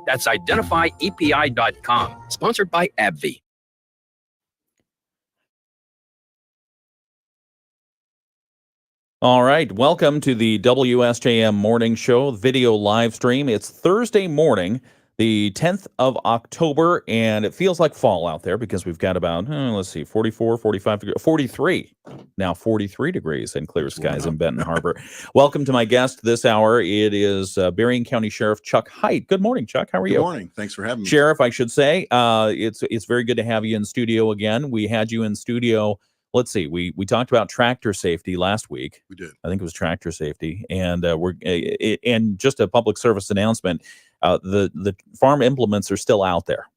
That's identifyepi.com. Sponsored by AbbVie. All right, welcome to the WSJM Morning Show video live stream. It's Thursday morning, the 10th of October, and it feels like fall out there because we've got about, 44, 45, 43, now 43 degrees and clear skies in Benton Harbor. Welcome to my guest this hour. It is Berrien County Sheriff Chuck Heit. Good morning, Chuck. How are you? Good morning. Thanks for having me. Sheriff, I should say. It's very good to have you in studio again. We had you in studio. Let's see. We talked about tractor safety last week. We did. I think it was tractor safety, and and just a public service announcement. The farm implements are still out there.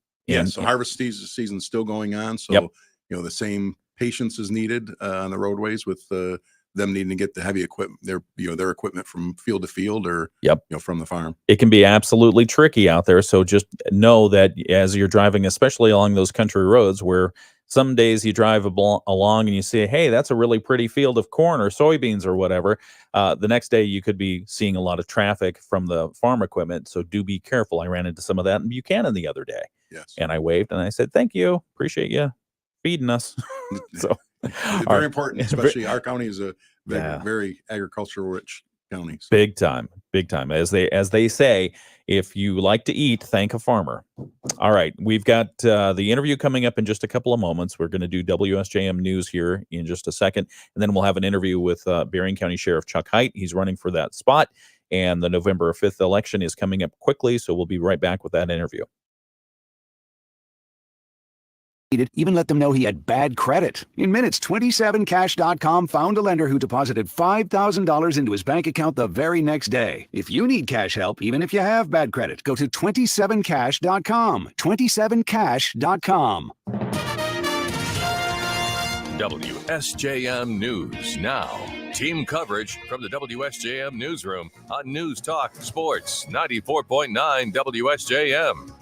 So harvest season's still going on. So the same patience is needed on the roadways with them needing to get the heavy equipment, their equipment from field to field or from the farm. It can be absolutely tricky out there. So just know that as you're driving, especially along those country roads where some days you drive along and you say, hey, that's a really pretty field of corn or soybeans or whatever. The next day you could be seeing a lot of traffic from the farm equipment. So do be careful. I ran into some of that in Buchanan the other day. Yes. And I waved and I said, thank you. Appreciate you feeding us. So very important, especially our county is a very agricultural rich county. So. Big time. As they say, if you like to eat, thank a farmer. All right, we've got the interview coming up in just a couple of moments. We're going to do WSJM News here in just a second, and then we'll have an interview with Berrien County Sheriff Chuck Heit. He's running for that spot, and the November 5th election is coming up quickly, so we'll be right back with that interview. Even let them know he had bad credit. In minutes, 27cash.com found a lender who deposited $5,000 into his bank account the very next day. If you need cash help, even if you have bad credit, go to 27cash.com. 27cash.com. WSJM News Now. Team coverage from the WSJM Newsroom on News Talk Sports 94.9 WSJM.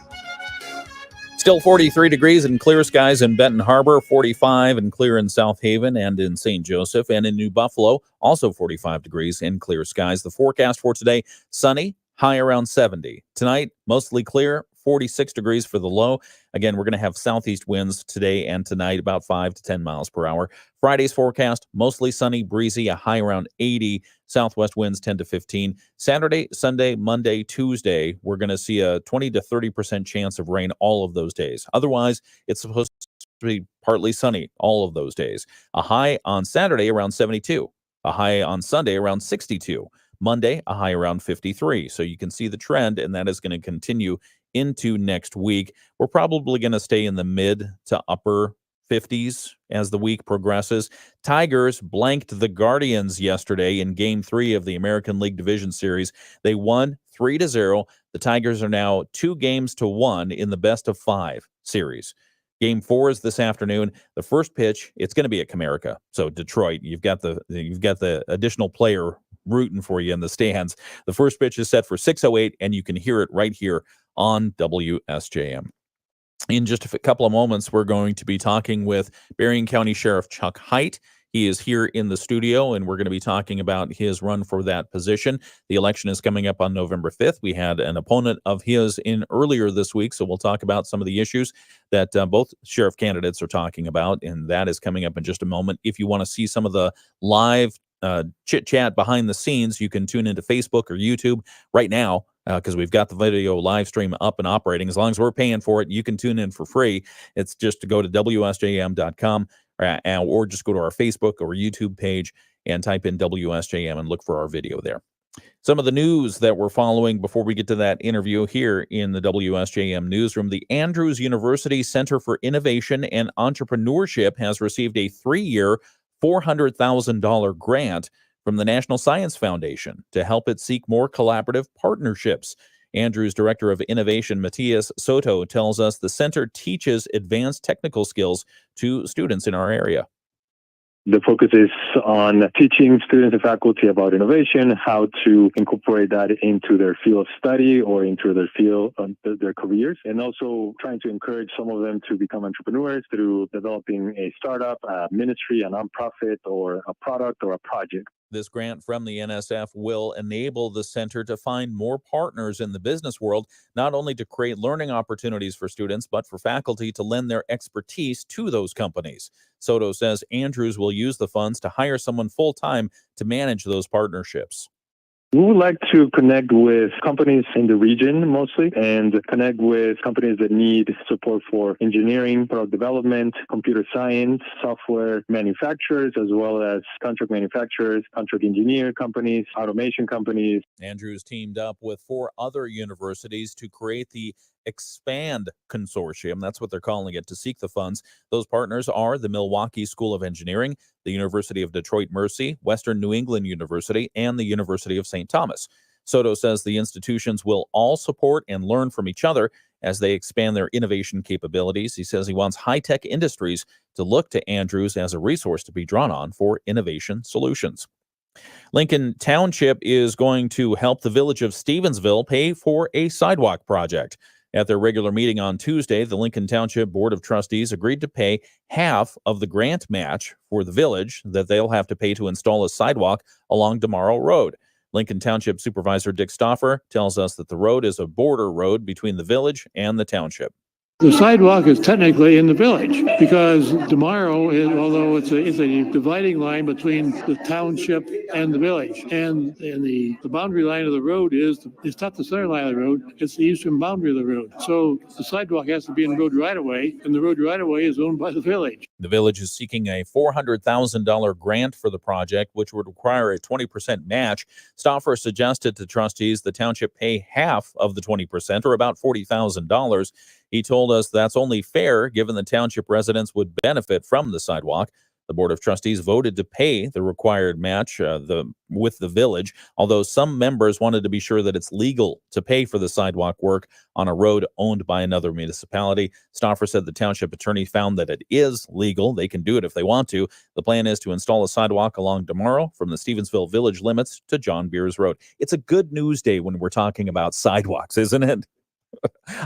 Still 43 degrees and clear skies in Benton Harbor, 45 and clear in South Haven and in St. Joseph, and in New Buffalo, also 45 degrees and clear skies. The forecast for today, sunny, high around 70. Tonight, mostly clear, 46 degrees for the low. Again, we're going to have southeast winds today and tonight, about 5 to 10 miles per hour. Friday's forecast, mostly sunny, breezy, a high around 80. Southwest winds 10 to 15. Saturday, Sunday, Monday, Tuesday, we're going to see a 20 to 30% chance of rain all of those days. Otherwise, it's supposed to be partly sunny all of those days. A high on Saturday around 72. A high on Sunday around 62. Monday, a high around 53. So you can see the trend, and that is going to continue into next week. We're probably going to stay in the mid to upper 50s as the week progresses. Tigers blanked the Guardians yesterday in Game 3 of the American League Division Series. They won 3-0. The Tigers are now 2-1 in the best-of-5 series. Game 4 is this afternoon. The first pitch, it's going to be at Comerica. So Detroit, you've got the additional player rooting for you in the stands. The first pitch is set for 6:08, and you can hear it right here on WSJM. In just a couple of moments, we're going to be talking with Berrien County Sheriff Chuck Heit. He is here in the studio, and we're going to be talking about his run for that position. The election is coming up on November 5th. We had an opponent of his in earlier this week, so we'll talk about some of the issues that both sheriff candidates are talking about, and that is coming up in just a moment. If you want to see some of the live chit-chat behind the scenes, you can tune into Facebook or YouTube right now, because we've got the video live stream up and operating. As long as we're paying for it, you can tune in for free. It's just to go to WSJM.com or just go to our Facebook or YouTube page and type in WSJM and look for our video there. Some of the news that we're following before we get to that interview here in the WSJM newsroom. The Andrews University Center for Innovation and Entrepreneurship has received a 3-year, $400,000 grant from the National Science Foundation to help it seek more collaborative partnerships. Andrews Director of Innovation, Matias Soto, tells us the center teaches advanced technical skills to students in our area. The focus is on teaching students and faculty about innovation, how to incorporate that into their field of study or into their field, their careers, and also trying to encourage some of them to become entrepreneurs through developing a startup, a ministry, a nonprofit, or a product or a project. This grant from the NSF will enable the center to find more partners in the business world, not only to create learning opportunities for students, but for faculty to lend their expertise to those companies. Soto says Andrews will use the funds to hire someone full-time to manage those partnerships. We would like to connect with companies in the region mostly and connect with companies that need support for engineering, product development, computer science, software manufacturers, as well as contract manufacturers, contract engineer companies, automation companies. Andrews teamed up with 4 other universities to create the Expand Consortium. That's what they're calling it, to seek the funds. Those partners are the Milwaukee School of Engineering, the University of Detroit Mercy, Western New England University, and the University of St. Thomas. Soto says the institutions will all support and learn from each other as they expand their innovation capabilities. He says he wants high-tech industries to look to Andrews as a resource to be drawn on for innovation solutions. Lincoln Township is going to help the village of Stevensville pay for a sidewalk project. At their regular meeting on Tuesday, the Lincoln Township Board of Trustees agreed to pay half of the grant match for the village that they'll have to pay to install a sidewalk along Demaro Road. Lincoln Township Supervisor Dick Stauffer tells us that the road is a border road between the village and the township. The sidewalk is technically in the village because Demaro is, although it's a dividing line between the township and the village. And the boundary line of the road it's not the center line of the road, it's the eastern boundary of the road. So the sidewalk has to be in the road right of way, and the road right of way is owned by the village. The village is seeking a $400,000 grant for the project, which would require a 20% match. Stauffer suggested to trustees the township pay half of the 20%, or about $40,000. He told us that's only fair given the township residents would benefit from the sidewalk. The Board of Trustees voted to pay the required match with the village, although some members wanted to be sure that it's legal to pay for the sidewalk work on a road owned by another municipality. Stauffer said the township attorney found that it is legal. They can do it if they want to. The plan is to install a sidewalk along Demaro from the Stevensville village limits to John Beers Road. It's a good news day when we're talking about sidewalks, isn't it?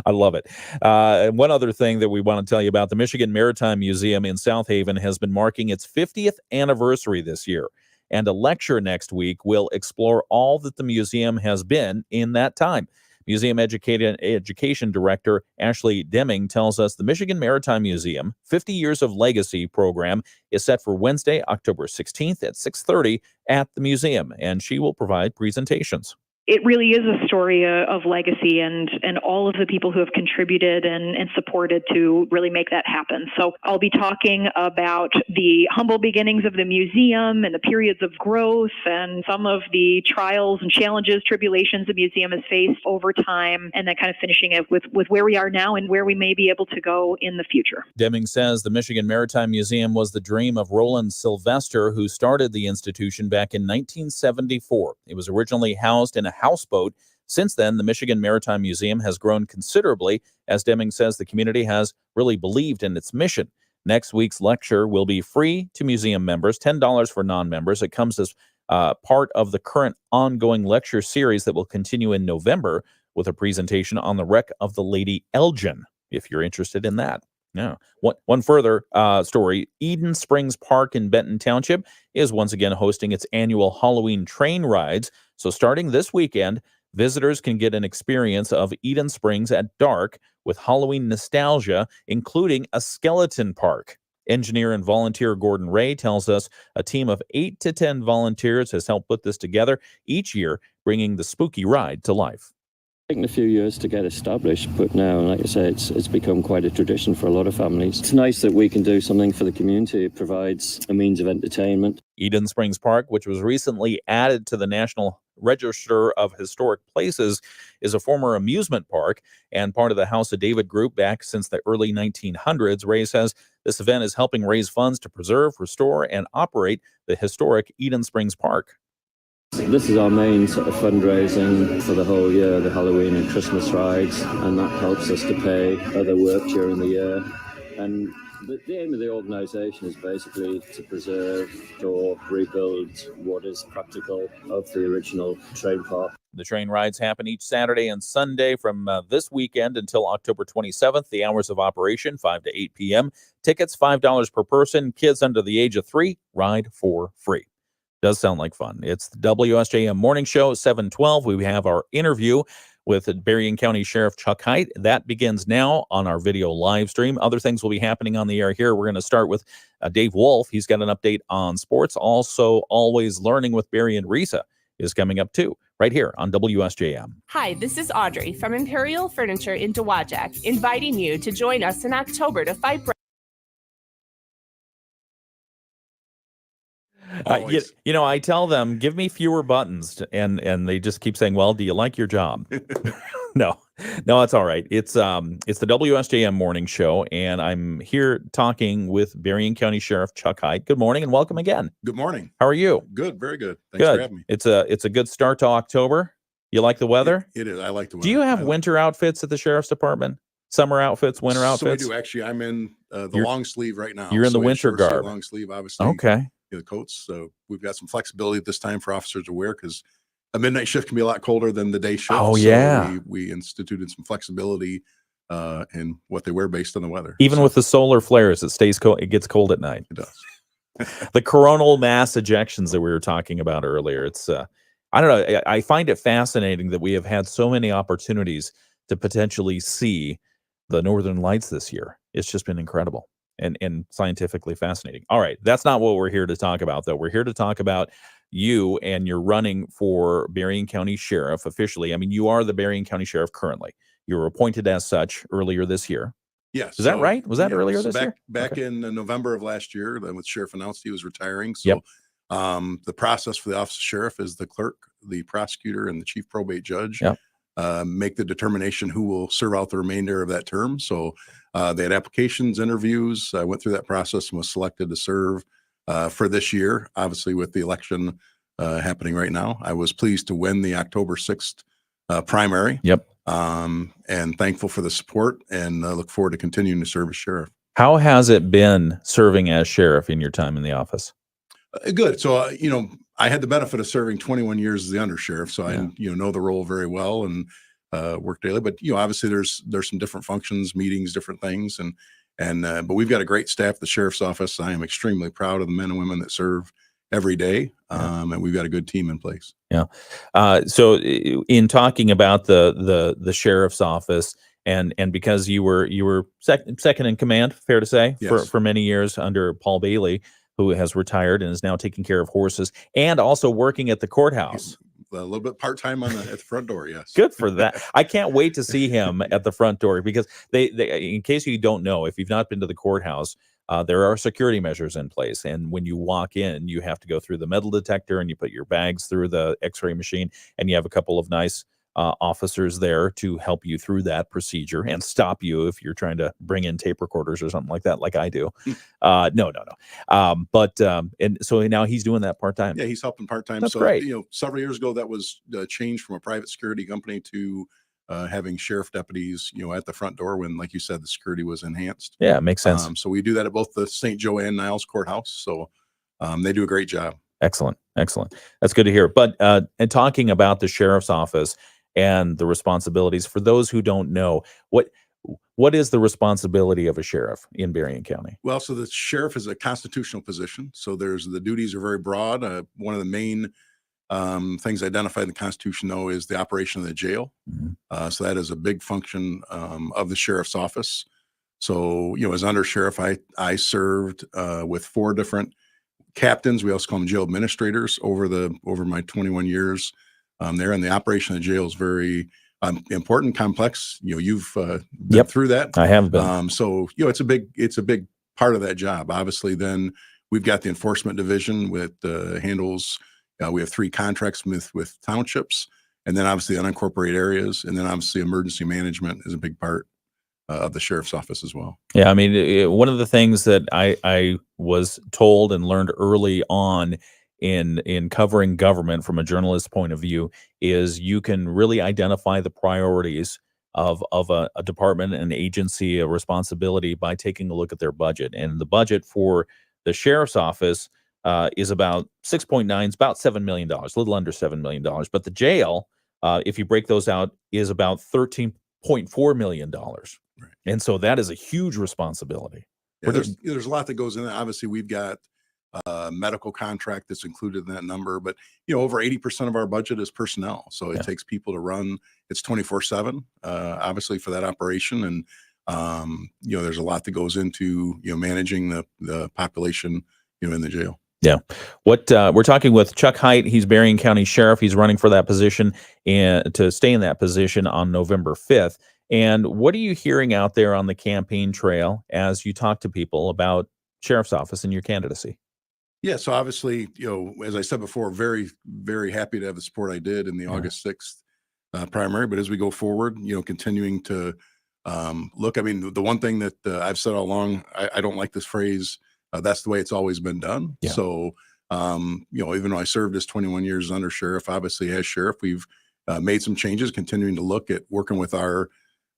I love it. And one other thing that we want to tell you about, the Michigan Maritime Museum in South Haven has been marking its 50th anniversary this year. And a lecture next week will explore all that the museum has been in that time. Museum Education Director Ashley Deming tells us the Michigan Maritime Museum 50 Years of Legacy program is set for Wednesday, October 16th at 6:30 at the museum, and she will provide presentations. It really is a story of legacy and all of the people who have contributed and supported to really make that happen. So I'll be talking about the humble beginnings of the museum and the periods of growth and some of the trials and challenges, tribulations the museum has faced over time, and then kind of finishing it with where we are now and where we may be able to go in the future. Deming says the Michigan Maritime Museum was the dream of Roland Sylvester, who started the institution back in 1974. It was originally housed in a houseboat. Since then, the Michigan Maritime Museum has grown considerably, as Deming says the community has really believed in its mission. Next week's lecture will be free to museum members, $10 for non-members. It comes as part of the current ongoing lecture series that will continue in November with a presentation on the wreck of the Lady Elgin, if you're interested in that. Yeah. One further story, Eden Springs Park in Benton Township is once again hosting its annual Halloween train rides. So starting this weekend, visitors can get an experience of Eden Springs at dark with Halloween nostalgia, including a skeleton park. Engineer and volunteer Gordon Ray tells us a team of 8 to 10 volunteers has helped put this together each year, bringing the spooky ride to life. Taken a few years to get established, but now, like I say, it's become quite a tradition for a lot of families. It's nice that we can do something for the community. It provides a means of entertainment. Eden Springs Park, which was recently added to the National Register of Historic Places, is a former amusement park and part of the House of David group back since the early 1900s. Ray says this event is helping raise funds to preserve, restore, and operate the historic Eden Springs Park. This is our main sort of fundraising for the whole year, the Halloween and Christmas rides, and that helps us to pay other work during the year. And the aim of the organisation is basically to preserve or rebuild what is practical of the original train park. The train rides happen each Saturday and Sunday from this weekend until October 27th. The hours of operation, 5 to 8 p.m. Tickets, $5 per person. Kids under the age of 3 ride for free. Does sound like fun. It's the WSJM Morning Show, 7:12. We have our interview with Berrien County Sheriff Chuck Heit. That begins now on our video live stream. Other things will be happening on the air here. We're going to start with Dave Wolf. He's got an update on sports. Also, Always Learning with Berrien Risa is coming up too, right here on WSJM. Hi, this is Audrey from Imperial Furniture in Dowagiac, inviting you to join us in October to fight I tell them, give me fewer buttons, and they just keep saying, well, do you like your job? No, it's all right. It's the WSJM Morning Show, and I'm here talking with Berrien County Sheriff Chuck Heit. Good morning and welcome again. Good morning. How are you? Good, very good. Thanks for having me. It's a good start to October. You like the weather? It is. I like the weather. Do you have winter outfits at the sheriff's department? Summer outfits, winter outfits? So I do. Actually, I'm in the long sleeve right now. You're in the winter garb. Long sleeve, obviously. Okay. The coats. So we've got some flexibility at this time for officers to wear because a midnight shift can be a lot colder than the day shift. Oh, so yeah. We instituted some flexibility in what they wear based on the weather. Even with the solar flares, it stays cold. It gets cold at night. It does. The coronal mass ejections that we were talking about earlier. It's I don't know. I find it fascinating that we have had so many opportunities to potentially see the Northern Lights this year. It's just been incredible. And scientifically fascinating. All right, that's not what we're here to talk about, though. We're here to talk about you and you're running for Berrien County Sheriff officially. I mean, you are the Berrien County Sheriff currently. You were appointed as such earlier this year. Yes. Is that right? Was that earlier this year? Back in November of last year, then the sheriff announced he was retiring. So the process for the office of sheriff is the clerk, the prosecutor, and the chief probate judge make the determination who will serve out the remainder of that term. So they had applications, interviews. I went through that process and was selected to serve for this year. Obviously, with the election happening right now, I was pleased to win the October 6th primary. Yep. And thankful for the support, and look forward to continuing to serve as sheriff. How has it been serving as sheriff in your time in the office? Good. So, I had the benefit of serving 21 years as the undersheriff, so I know the role very well and work daily. But obviously there's some different functions, meetings, different things, but we've got a great staff at the sheriff's office. I am extremely proud of the men and women that serve every day, and we've got a good team in place. Yeah. So in talking about the sheriff's office, and because you were second in command, fair to say, for many years under Paul Bailey, who has retired and is now taking care of horses and also working at the courthouse. A little bit part-time at the front door. Yes. Good for that. I can't wait to see him at the front door because they, in case you don't know, if you've not been to the courthouse, there are security measures in place. And when you walk in, you have to go through the metal detector and you put your bags through the x-ray machine, and you have a couple of nice officers there to help you through that procedure and stop you if you're trying to bring in tape recorders or something like that, like I do. No. And so now he's doing that part-time. Yeah, he's helping part-time. That's great. Several years ago, that was changed from a private security company to having sheriff deputies, at the front door when, like you said, the security was enhanced. Yeah, it makes sense. So we do that at both the St. Joe and Niles courthouse. So they do a great job. Excellent. That's good to hear. But and talking about the sheriff's office and the responsibilities, for those who don't know, what is the responsibility of a sheriff in Berrien County? Well, so the sheriff is a constitutional position. So the duties are very broad. One of the main things identified in the Constitution, though, is the operation of the jail. Mm-hmm. So that is a big function of the sheriff's office. So, as under sheriff, I served with 4 different captains. We also call them jail administrators over my 21 years there. And the operation of the jail is very important, complex. You've been through that. I have been. So it's a big part of that job. Obviously, then we've got the enforcement division with handles. We have 3 contracts with townships, and then obviously unincorporated areas, and then obviously emergency management is a big part of the sheriff's office as well. Yeah, I mean, one of the things that I was told and learned early on in covering government from a journalist's point of view is you can really identify the priorities of a department, an agency, a responsibility by taking a look at their budget. And the budget for the sheriff's office is about 6.9, it's about $7 million, a little under $7 million. But the jail, if you break those out, is about $13.4 million. Right. And so that is a huge responsibility. Yeah, there's a lot that goes in there. Obviously, we've got medical contract that's included in that number. But, over 80% of our budget is personnel. So it takes people to run. It's 24/7, obviously, for that operation. And, there's a lot that goes into, managing the population, in the jail. Yeah. What we're talking with Chuck Heit. He's Berrien County Sheriff. He's running for that position and to stay in that position on November 5th. And what are you hearing out there on the campaign trail as you talk to people about sheriff's office and your candidacy? Yeah. So obviously, as I said before, very, very happy to have the support I did in the August 6th primary. But as we go forward, continuing to look, I mean, the one thing that I've said all along, I don't like this phrase. That's the way it's always been done. Yeah. So, even though I served as 21 years as under sheriff, obviously as sheriff, we've made some changes, continuing to look at working with our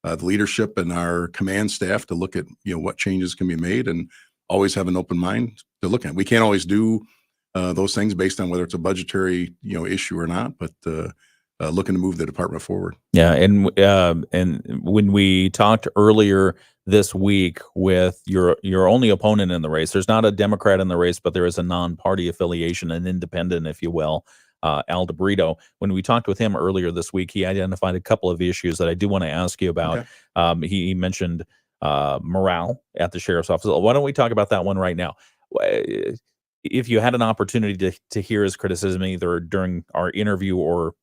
the leadership and our command staff to look at, what changes can be made, and always have an open mind to look at. We can't always do those things based on whether it's a budgetary, issue or not, but looking to move the department forward. Yeah. And when we talked earlier this week with your only opponent in the race, there's not a Democrat in the race, but there is a non-party affiliation, an independent, if you will, Al DeBrito. When we talked with him earlier this week, he identified a couple of issues that I do want to ask you about. Okay. He mentioned morale at the sheriff's office. Why don't we talk about that one right now? If you had an opportunity to hear his criticism either during our interview or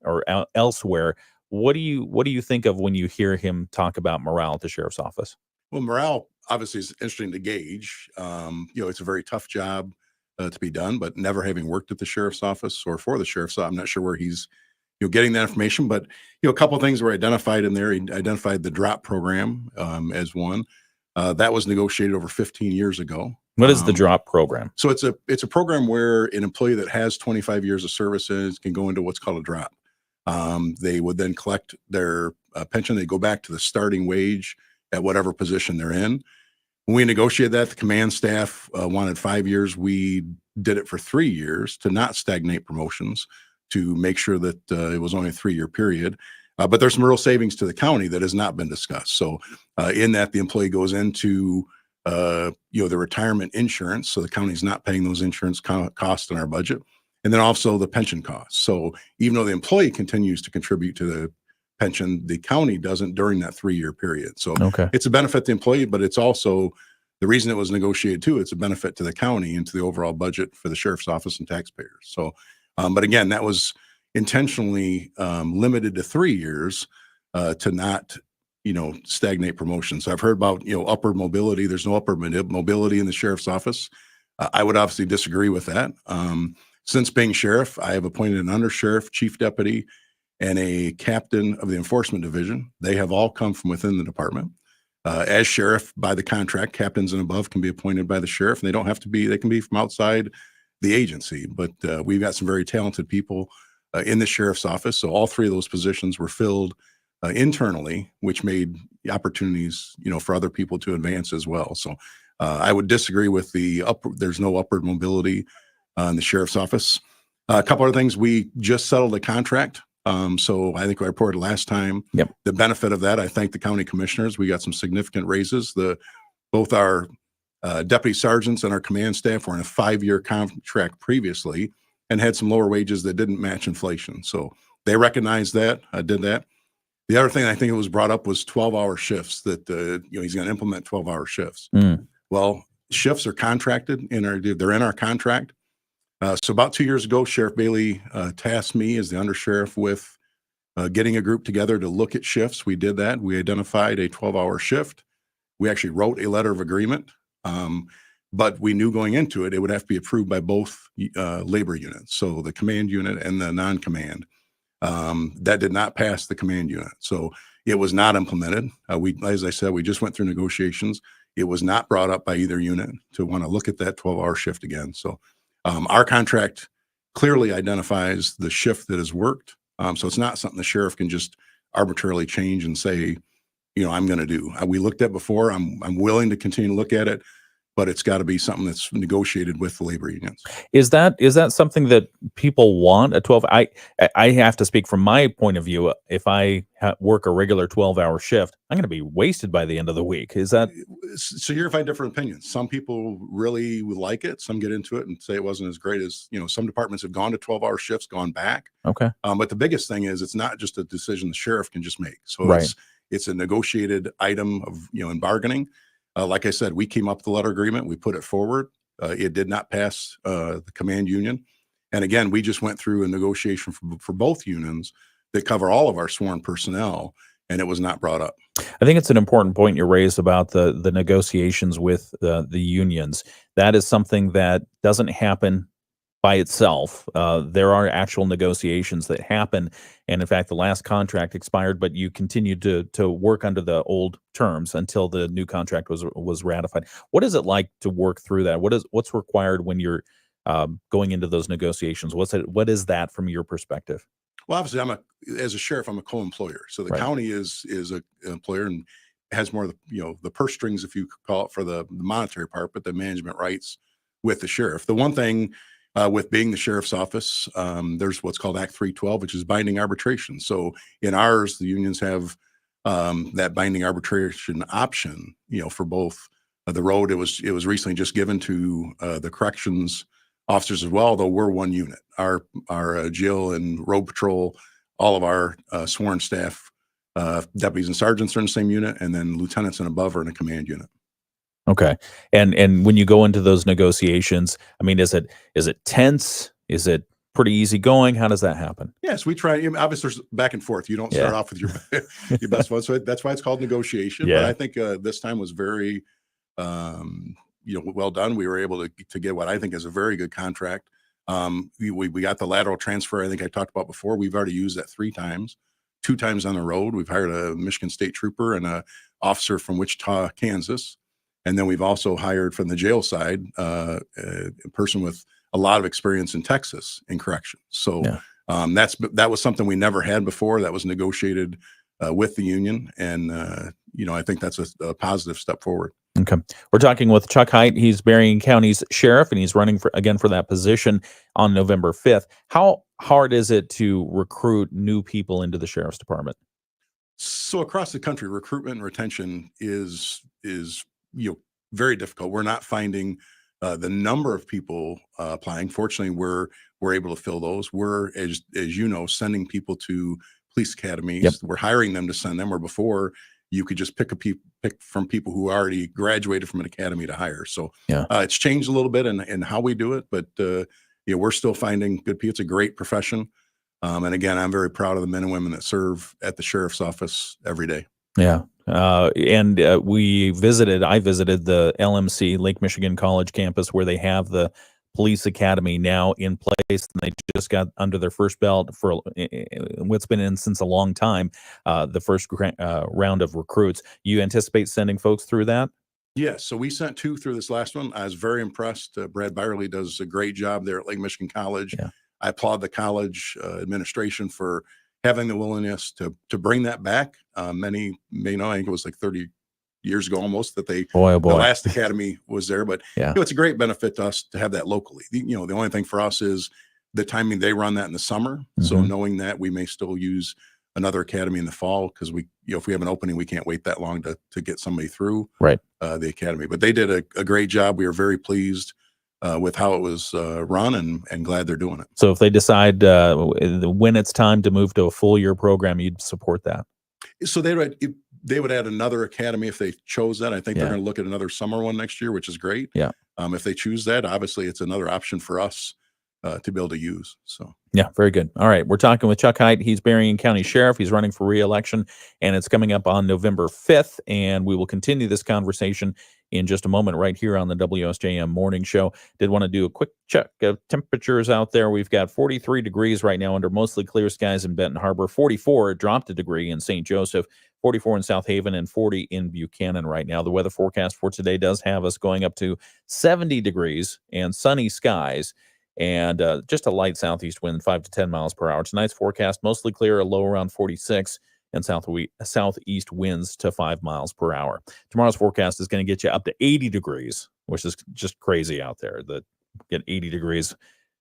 elsewhere, what do you think of when you hear him talk about morale at the sheriff's office? Well, morale obviously is interesting to gauge. It's a very tough job to be done, but never having worked at the sheriff's office or for the sheriff's office, I'm not sure where he's getting that information. But a couple of things were identified in there. He identified the DROP program as one that was negotiated over 15 years ago. What is the DROP program? So it's a program where an employee that has 25 years of services can go into what's called a drop. They would then collect their pension. They go back to the starting wage at whatever position they're in. When we negotiated that, the command staff wanted 5 years. We did it for 3 years to not stagnate promotions, to make sure that it was only a 3-year period. But there's some real savings to the county that has not been discussed. So in that, the employee goes into the retirement insurance. So the county's not paying those insurance costs in our budget. And then also the pension costs. So even though the employee continues to contribute to the pension, the county doesn't during that 3-year period. So It's a benefit to the employee, but it's also the reason it was negotiated too. It's a benefit to the county and to the overall budget for the sheriff's office and taxpayers. So, but again, that was intentionally limited to 3 years to not, stagnate promotions. So I've heard about, upward mobility. There's no upward mobility in the sheriff's office. I would obviously disagree with that. Since being sheriff, I have appointed an undersheriff, chief deputy, and a captain of the enforcement division. They have all come from within the department. As sheriff, by the contract, captains and above can be appointed by the sheriff, and they don't have to be, they can be from outside the agency. But we've got some very talented people in the sheriff's office. So all 3 of those positions were filled internally, which made opportunities, for other people to advance as well. So I would disagree with there's no upward mobility in the sheriff's office. A couple other things, we just settled a contract. So I think I reported last time. Yep. The benefit of that, I thank the county commissioners. We got some significant raises. Both our deputy sergeants and our command staff were in a 5-year contract previously and had some lower wages that didn't match inflation. So they recognized that. I did that. The other thing I think it was brought up was 12-hour shifts, that he's going to implement 12-hour shifts. Well, shifts are contracted they're in our contract. So about 2 years ago, Sheriff Bailey tasked me as the undersheriff with getting a group together to look at shifts. We did that. We identified a 12-hour shift. We actually wrote a letter of agreement, but we knew going into it, it would have to be approved by both labor units, so the command unit and the non-command. That did not pass the command unit, so it was not implemented. As I said, we just went through negotiations. It was not brought up by either unit to want to look at that 12-hour shift again. So our contract clearly identifies the shift that is worked. So it's not something the sheriff can just arbitrarily change and say, I'm going to do. We looked at before. I'm willing to continue to look at it, but it's got to be something that's negotiated with the labor unions. Is that something that people want, a 12? I have to speak from my point of view. If I work a regular 12-hour shift, I'm going to be wasted by the end of the week. Is that so? You're find different opinions. Some people really would like it. Some get into it and say it wasn't as great as, some departments have gone to 12-hour shifts, gone back. Okay. But the biggest thing is it's not just a decision the sheriff can just make. So Right. it's a negotiated item of, in bargaining. Like I said, we came up with the letter agreement. We put it forward. It did not pass the command union. And again, we just went through a negotiation for both unions that cover all of our sworn personnel, and it was not brought up. I think it's an important point you raised about the negotiations with the unions. That is something that doesn't happen by itself. There are actual negotiations that happen, and in fact, the last contract expired, but you continued to work under the old terms until the new contract was ratified. What is it like to work through that? What's required when you're going into those negotiations? What is that from your perspective? Well, obviously, as a sheriff, I'm a co-employer, so the Right. county is an employer and has more of the purse strings, if you could call it, for the monetary part, but the management rights with the sheriff. The one thing with being the sheriff's office, there's what's called Act 312, which is binding arbitration. So in ours, the unions have that binding arbitration option, for both the road. It was recently just given to the corrections officers as well, though we're one unit. Our jail and road patrol, all of our sworn staff, deputies and sergeants are in the same unit, and then lieutenants and above are in a command unit. Okay. And when you go into those negotiations, I mean, is it tense? Is it pretty easy going? How does that happen? Yes, we try. Obviously, there's back and forth. You don't start off with your best one, so that's why it's called negotiation. Yeah. But I think this time was very, well done. We were able to get what I think is a very good contract. We got the lateral transfer. I think I talked about before. We've already used that 3 times, 2 times on the road. We've hired a Michigan State trooper and a officer from Wichita, Kansas. And then we've also hired from the jail side a person with a lot of experience in Texas in corrections. So that was something we never had before. That was negotiated with the union, and I think that's a positive step forward. Okay, we're talking with Chuck Heit. He's Berrien County's sheriff, and he's running for that position on November 5th. How hard is it to recruit new people into the sheriff's department? So across the country, recruitment and retention is very difficult. We're not finding the number of people applying. Fortunately, we're able to fill those. We're, as sending people to police academies. Yep. We're hiring them to send them, where before you could just pick from people who already graduated from an academy to hire. So it's changed a little bit in how we do it, but we're still finding good people. It's a great profession. And again, I'm very proud of the men and women that serve at the sheriff's office every day. Yeah. And I visited the LMC, Lake Michigan College campus, where they have the police academy now in place, and they just got under their first belt for what's been in since a long time, the first round of recruits. You anticipate sending folks through that? Yes. So we sent 2 through this last one. I was very impressed. Brad Byerly does a great job there at Lake Michigan College. Yeah. I applaud the college administration for having the willingness to bring that back. Many may know, I think it was like 30 years ago almost that the last academy was there, but it's a great benefit to us to have that locally. The only thing for us is the timing. They run that in the summer. Mm-hmm. So knowing that, we may still use another academy in the fall, because we, if we have an opening, we can't wait that long to get somebody through the academy. But they did a great job. We are very pleased with how it was run, and glad they're doing it. So if they decide when it's time to move to a full year program, you'd support that? So they would add another academy if they chose that. I think they're going to look at another summer one next year, which is great. Yeah. If they choose that, obviously it's another option for us to be able to use. So yeah, very good. All right, we're talking with Chuck Heit. He's Berrien County Sheriff. He's running for re-election, and it's coming up on November 5th. And we will continue this conversation in just a moment right here on the WSJM Morning Show. Did want to do a quick check of temperatures out there. We've got 43 degrees right now under mostly clear skies in Benton Harbor, 44, it dropped a degree in St. Joseph, 44 in South Haven, and 40 in Buchanan right now. The weather forecast for today does have us going up to 70 degrees and sunny skies, and just a light southeast wind, 5 to 10 miles per hour. Tonight's forecast, mostly clear, a low around 46. and southeast winds to 5 miles per hour. Tomorrow's forecast is going to get you up to 80 degrees, which is just crazy out there. That get 80 degrees.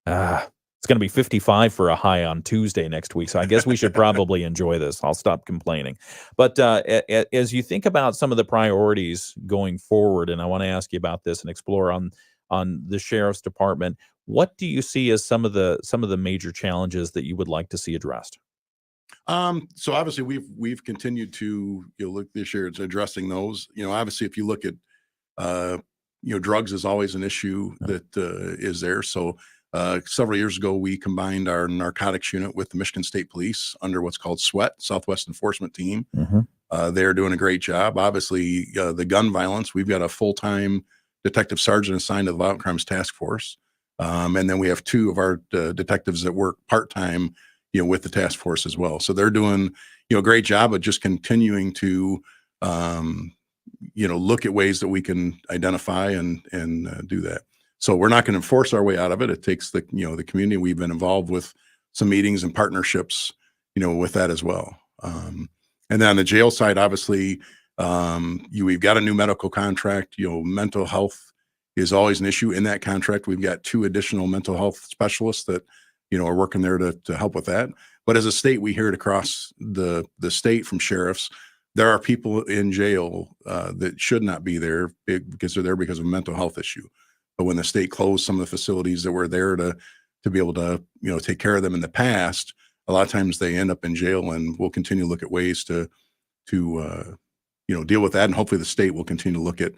It's going to be 55 for a high on Tuesday next week. So I guess we should probably enjoy this. I'll stop complaining. But as you think about some of the priorities going forward, and I want to ask you about this and explore on the sheriff's department, what do you see as some of the major challenges that you would like to see addressed? So obviously we've continued to look this year at addressing those. Obviously if you look at drugs is always an issue that is there. So several years ago, we combined our narcotics unit with the Michigan State Police under what's called SWET, Southwest Enforcement Team. They're doing a great job. Obviously, the gun violence, we've got a full-time detective sergeant assigned to the Violent Crimes Task Force. And then we have 2 of our detectives that work part-time, with the task force as well. So they're doing, a great job of just continuing to, look at ways that we can identify and do that. So we're not going to enforce our way out of it. It takes the community. We've been involved with some meetings and partnerships, with that as well. And then on the jail side, obviously, we've got a new medical contract. Mental health is always an issue in that contract. We've got 2 additional mental health specialists that, are working there to help with that. But as a state, we hear it across the state from sheriffs. There are people in jail that should not be there because they're there because of a mental health issue. But when the state closed some of the facilities that were there to be able to, take care of them in the past, a lot of times they end up in jail, and we'll continue to look at ways to deal with that. And hopefully the state will continue to look at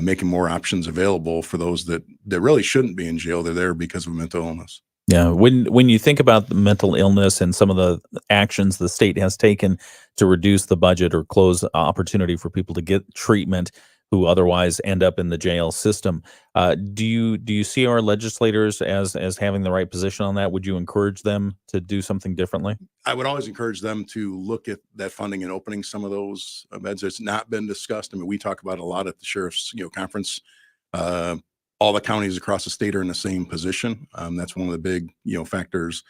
making more options available for those that really shouldn't be in jail. They're there because of mental illness. Yeah. When you think about the mental illness and some of the actions the state has taken to reduce the budget or close opportunity for people to get treatment who otherwise end up in the jail system, do you see our legislators as having the right position on that? Would you encourage them to do something differently? I would always encourage them to look at that funding and opening some of those beds. It's not been discussed. I mean, we talk about it a lot at the sheriff's conference. All the counties across the state are in the same position. That's one of the big factors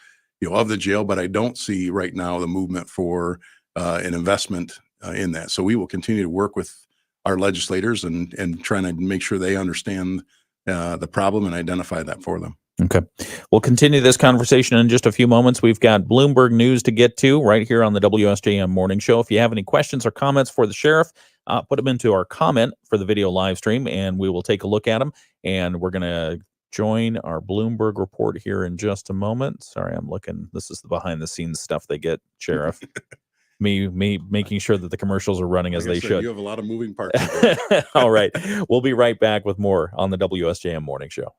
of the jail. But I don't see right now the movement for an investment in that. So we will continue to work with our legislators and trying to make sure they understand the problem and identify that for them. Okay. We'll continue this conversation in just a few moments. We've got Bloomberg News to get to right here on the WSJM Morning Show. If you have any questions or comments for the sheriff, put them into our comment for the video live stream, and we will take a look at them. And we're going to join our Bloomberg report here in just a moment. Sorry, I'm looking. This is the behind-the-scenes stuff they get, Sheriff. me making sure that the commercials are running as they should. You have a lot of moving parts. All right. We'll be right back with more on the WSJM Morning Show.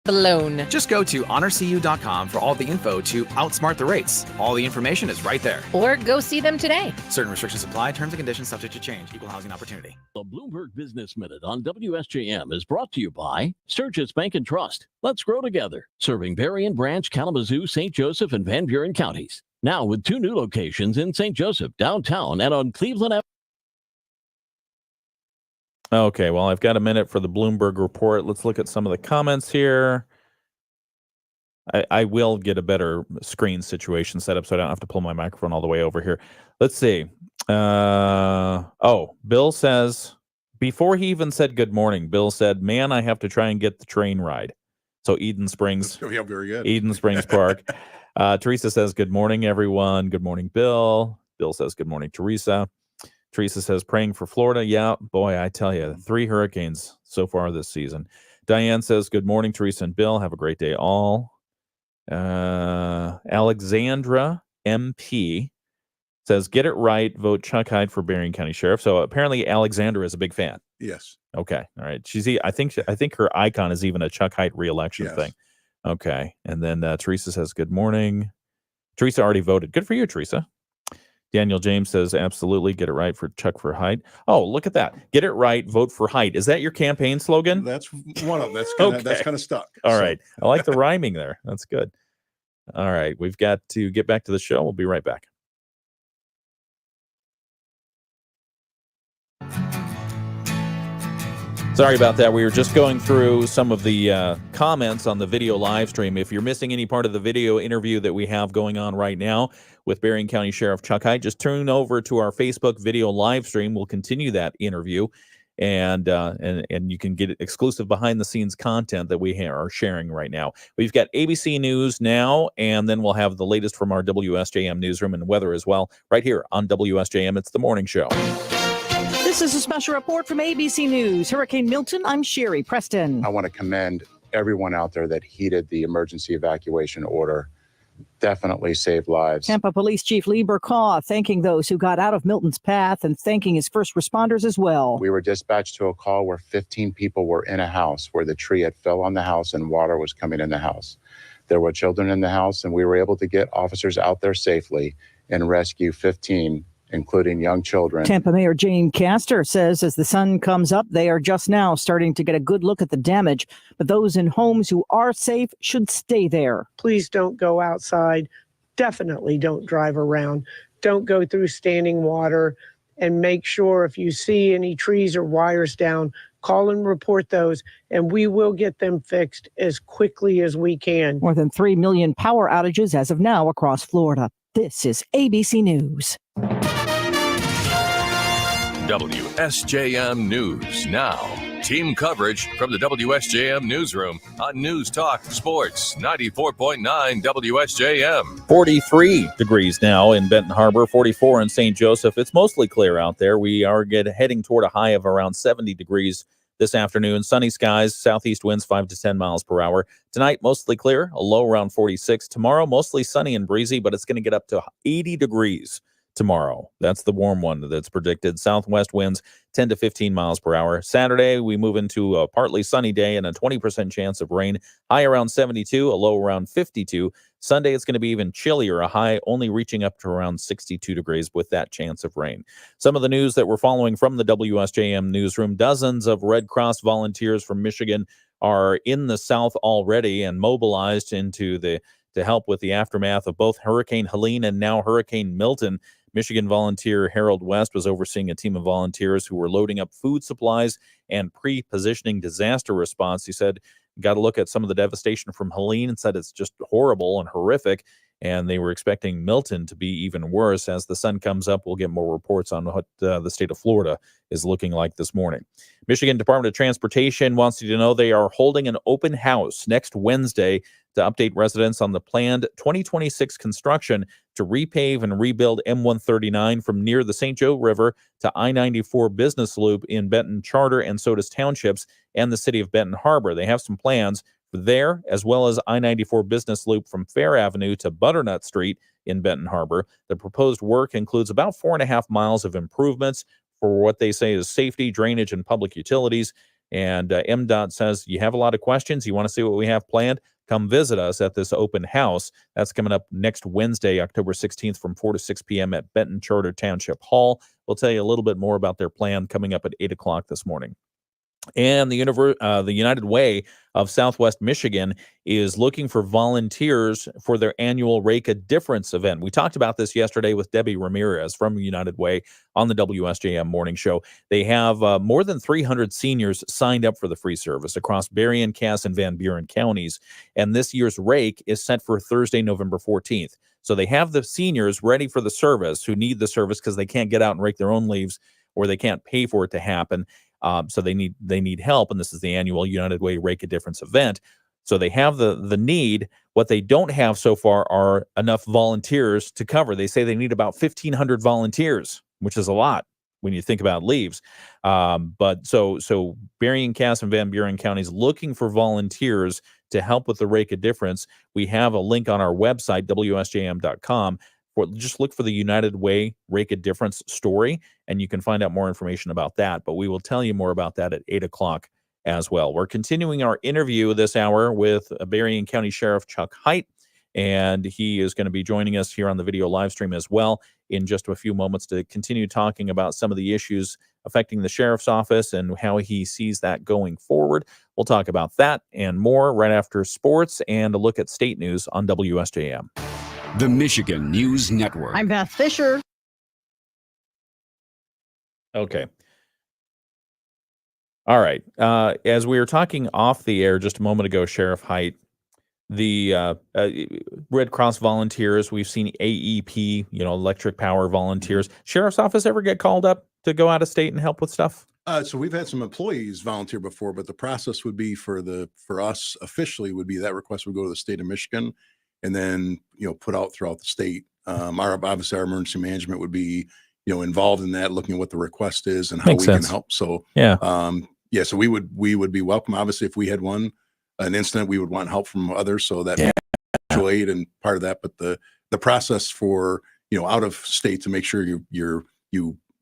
Balloon. Just go to honorcu.com for all the info to outsmart the rates. All the information is right there. Or go see them today. Certain restrictions apply. Terms and conditions subject to change. Equal housing opportunity. The Bloomberg Business Minute on WSJM is brought to you by Sturgis Bank and Trust. Let's grow together. Serving Berrien, Branch, Kalamazoo, St. Joseph, and Van Buren counties. Now with 2 new locations in St. Joseph, downtown, and on Cleveland Avenue. Okay, well, I've got a minute for the Bloomberg report. Let's look at some of the comments here. I will get a better screen situation set up so I don't have to pull my microphone all the way over here. Let's see. Bill says, before he even said good morning, Bill said, man, I have to try and get the train ride. So Eden Springs. Yeah, very good. Eden Springs Park. Teresa says, good morning, everyone. Good morning, Bill. Bill says, good morning, Teresa. Teresa says, praying for Florida. Yeah, boy, I tell you, 3 hurricanes so far this season. Diane says, good morning, Teresa and Bill. Have a great day all. Alexandra MP says, get it right. Vote Chuck Heit for Berrien County Sheriff. So apparently Alexandra is a big fan. Yes. Okay. All right. I think her icon is even a Chuck Heit re-election thing. Okay. And then Teresa says, good morning. Teresa already voted. Good for you, Teresa. Daniel James says, absolutely, get it right for Chuck for Heit. Oh, look at that. Get it right, vote for Heit. Is that your campaign slogan? That's one of them. That's kind of stuck. All right. I like the rhyming there. That's good. All right. We've got to get back to the show. We'll be right back. Sorry about that. We were just going through some of the comments on the video live stream. If you're missing any part of the video interview that we have going on right now with Berrien County Sheriff Chuck Heit. Just turn over to our Facebook video live stream. We'll continue that interview, and you can get exclusive behind-the-scenes content that we are sharing right now. We've got ABC News now, and then we'll have the latest from our WSJM newsroom and weather as well, right here on WSJM. It's the morning show. This is a special report from ABC News. Hurricane Milton, I'm Sherry Preston. I want to commend everyone out there that heeded the emergency evacuation order. Definitely saved lives. Tampa Police Chief Lee Burkaw thanking those who got out of Milton's path and thanking his first responders as well. We were dispatched to a call where 15 people were in a house where the tree had fell on the house and water was coming in the house. There were children in the house, and we were able to get officers out there safely and rescue 15, including young children. Tampa Mayor Jane Castor says as the sun comes up, they are just now starting to get a good look at the damage. But those in homes who are safe should stay there. Please don't go outside. Definitely don't drive around. Don't go through standing water. And make sure if you see any trees or wires down, call and report those, and we will get them fixed as quickly as we can. More than 3 million power outages as of now across Florida. This is ABC News. WSJM News Now. Team coverage from the WSJM newsroom on News Talk Sports 94.9 WSJM. 43 degrees now in Benton Harbor, 44 in St. Joseph. It's mostly clear out there. We are heading toward a high of around 70 degrees this afternoon. Sunny skies, southeast winds 5 to 10 miles per hour. Tonight, mostly clear, a low around 46. Tomorrow, mostly sunny and breezy, but it's going to get up to 80 degrees tomorrow. That's the warm one that's predicted. Southwest winds 10 to 15 miles per hour. Saturday, we move into a partly sunny day and a 20% chance of rain. High around 72, a low around 52. Sunday, it's going to be even chillier, a high only reaching up to around 62 degrees with that chance of rain. Some of the news that we're following from the WSJM newsroom: dozens of Red Cross volunteers from Michigan are in the South already and mobilized to help with the aftermath of both Hurricane Helene and now Hurricane Milton. Michigan volunteer Harold West was overseeing a team of volunteers who were loading up food supplies and pre-positioning disaster response. He said, got to look at some of the devastation from Helene and said it's just horrible and horrific. And they were expecting Milton to be even worse. As the sun comes up, we'll get more reports on what the state of Florida is looking like this morning. Michigan Department of Transportation wants you to know they are holding an open house next Wednesday to update residents on the planned 2026 construction to repave and rebuild M139 from near the St. Joe River to I-94 Business Loop in Benton Charter and Sodus Townships and the city of Benton Harbor. They have some plans there, as well as I-94 Business Loop from Fair Avenue to Butternut Street in Benton Harbor. The proposed work includes about 4.5 miles of improvements for what they say is safety, drainage, and public utilities. And MDOT says, you have a lot of questions, you want to see what we have planned? Come visit us at this open house. That's coming up next Wednesday, October 16th from 4 to 6 p.m. at Benton Charter Township Hall. We'll tell you a little bit more about their plan coming up at 8 o'clock this morning. And the United Way of Southwest Michigan is looking for volunteers for their annual Rake a Difference event. We talked about this yesterday with Debbie Ramirez from United Way on the WSJM Morning Show. They have more than 300 seniors signed up for the free service across Berrien, Cass, and Van Buren counties. And this year's Rake is set for Thursday, November 14th. So they have the seniors ready for the service who need the service because they can't get out and rake their own leaves or they can't pay for it to happen. So they need help, and this is the annual United Way Rake a Difference event. So they have the need. What they don't have so far are enough volunteers to cover. They say they need about 1,500 volunteers, which is a lot when you think about leaves. But so Berrien, Cass, and Van Buren counties looking for volunteers to help with the Rake a Difference. We have a link on our website, WSJM.com. Just look for the United Way Rake a Difference story, and you can find out more information about that. But we will tell you more about that at 8 o'clock as well. We're continuing our interview this hour with Berrien County Sheriff Chuck Heit, and he is going to be joining us here on the video live stream as well in just a few moments to continue talking about some of the issues affecting the sheriff's office and how he sees that going forward. We'll talk about that and more right after sports and a look at state news on WSJM. The Michigan News Network. I'm Beth Fisher. Okay. All right. As we were talking off the air just a moment ago, Sheriff Heit, Red Cross volunteers. We've seen AEP, electric power volunteers. Sheriff's office ever get called up to go out of state and help with stuff? So we've had some employees volunteer before, but the process would be for us officially would be that request would go to the state of Michigan, and then put out throughout the state. Obviously our emergency management would be involved in that, looking at what the request is and how Makes we sense. can help. So Yeah. So we would be welcome. Obviously, if we had an incident, we would want help from others. So that mutual aid and part of that. But the process for out of state to make sure you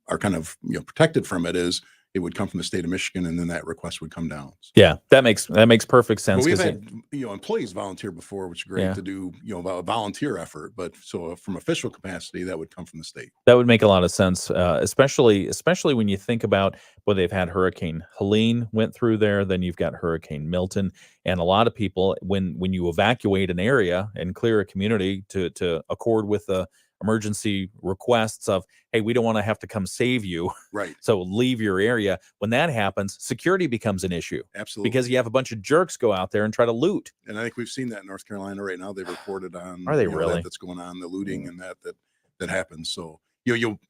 are kind of protected from it is it would come from the state of Michigan, and then that request would come down. Yeah, that makes perfect sense. But we've had employees volunteer before, which is great to do a volunteer effort. But so from official capacity, that would come from the state. That would make a lot of sense, especially when you think about they've had Hurricane Helene went through there, then you've got Hurricane Milton, and a lot of people when you evacuate an area and clear a community to accord with the emergency requests of, hey, we don't want to have to come save you. Right. So leave your area. When that happens, security becomes an issue. Absolutely. Because you have a bunch of jerks go out there and try to loot. And I think we've seen that in North Carolina right now. They've reported on Are they really? that's going on, the looting and that happens. So you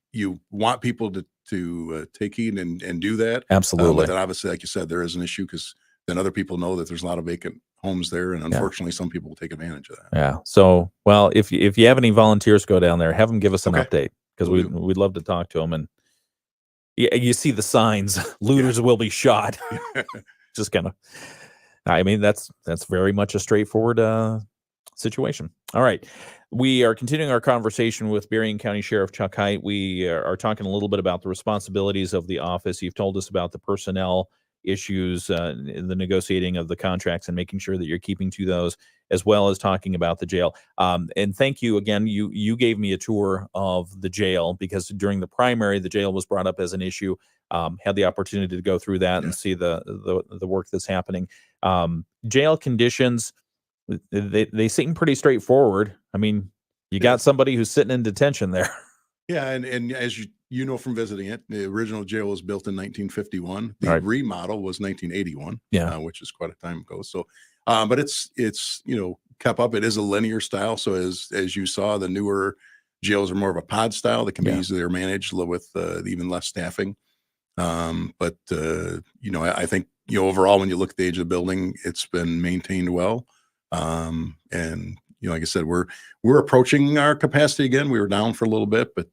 want people to take heed and do that. Absolutely. But then obviously, like you said, there is an issue because then other people know that there's a lot of vacant homes there, and unfortunately some people will take advantage of that. Yeah. So, well, if you have any volunteers go down there, have them give us an update, because we'd love to talk to them. And you see the signs, looters will be shot. Just kind of, I mean, that's very much a straightforward situation. All right. We are continuing our conversation with Berrien County Sheriff Chuck Heit. We are talking a little bit about the responsibilities of the office. You've told us about the personnel issues in the negotiating of the contracts and making sure that you're keeping to those, as well as talking about the jail. And thank you again. You gave me a tour of the jail, because during the primary, the jail was brought up as an issue. Had the opportunity to go through that and see the work that's happening. Jail conditions, they seem pretty straightforward. I mean, you got somebody who's sitting in detention there. Yeah, and as you know from visiting it, the original jail was built in 1951. The remodel was 1981. Yeah, which is quite a time ago. So, but it's kept up. It is a linear style. So as you saw, the newer jails are more of a pod style that can be easier managed with even less staffing. But I think overall, when you look at the age of the building, it's been maintained well. And like I said, we're approaching our capacity again. We were down for a little bit, but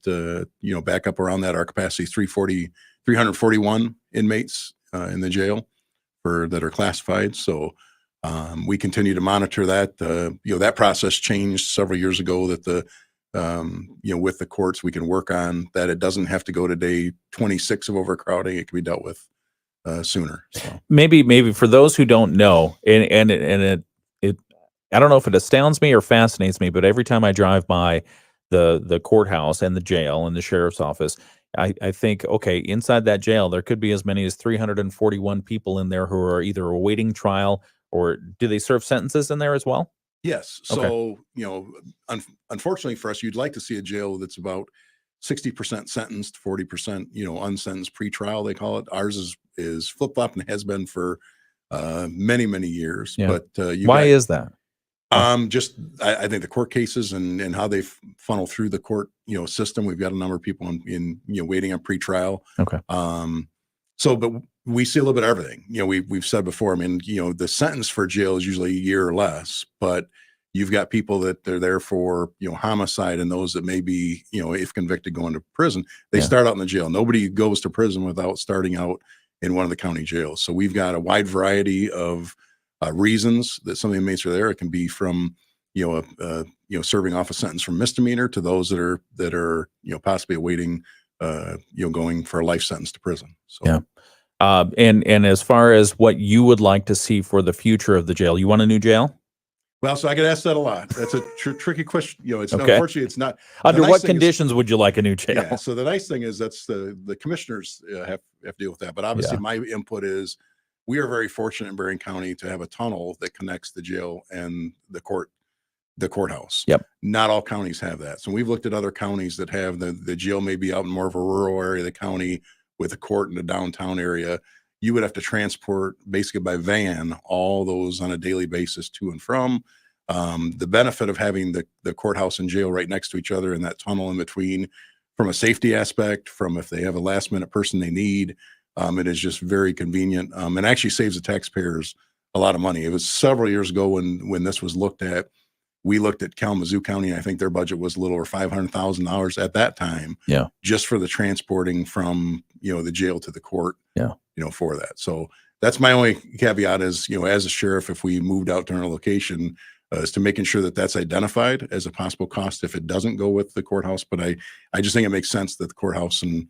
back up around that. Our capacity is 341 inmates in the jail that are classified. So we continue to monitor that. That process changed several years ago. That with the courts, we can work on that. It doesn't have to go to day 26 of overcrowding. It can be dealt with sooner. So. Maybe for those who don't know, and it I don't know if it astounds me or fascinates me, but every time I drive by the courthouse and the jail and the sheriff's office, I think, okay, inside that jail, there could be as many as 341 people in there who are either awaiting trial, or do they serve sentences in there as well? Yes. So, unfortunately for us, you'd like to see a jail that's about 60% sentenced, 40%, unsentenced pretrial, they call it. Ours is flip-flop and has been for many, many years. Yeah. But why is that? I think the court cases and how they funnel through the court, system. We've got a number of people in waiting on pretrial. Okay. But we see a little bit of everything. We've said before. I mean, the sentence for jail is usually a year or less, but you've got people that they're there for homicide, and those that may be if convicted going to prison. They start out in the jail. Nobody goes to prison without starting out in one of the county jails. So we've got a wide variety of reasons that some of the inmates are there. It can be from serving off a sentence from misdemeanor to those that are possibly awaiting going for a life sentence to prison. So and as far as what you would like to see for the future of the jail, you want a new jail? Well, so I get asked that a lot. That's a tricky question. It's unfortunately it's not. Under what conditions would you like a new jail? Yeah. So the nice thing is that's the commissioners have to deal with that. But obviously, my input is we are very fortunate in Berrien County to have a tunnel that connects the jail and the courthouse. Yep. Not all counties have that. So we've looked at other counties that have the jail maybe out in more of a rural area of the county with a court in the downtown area. You would have to transport basically by van all those on a daily basis to and from. The benefit of having the courthouse and jail right next to each other and that tunnel in between, from a safety aspect, from if they have a last minute person they need, it is just very convenient, and actually saves the taxpayers a lot of money. It was several years ago when this was looked at. We looked at Kalamazoo County. I think their budget was a little over $500,000 at that time. Yeah. Just for the transporting from, the jail to the court. Yeah. For that. So that's my only caveat is, as a sheriff, if we moved out to another location, is to making sure that that's identified as a possible cost if it doesn't go with the courthouse. But I just think it makes sense that the courthouse and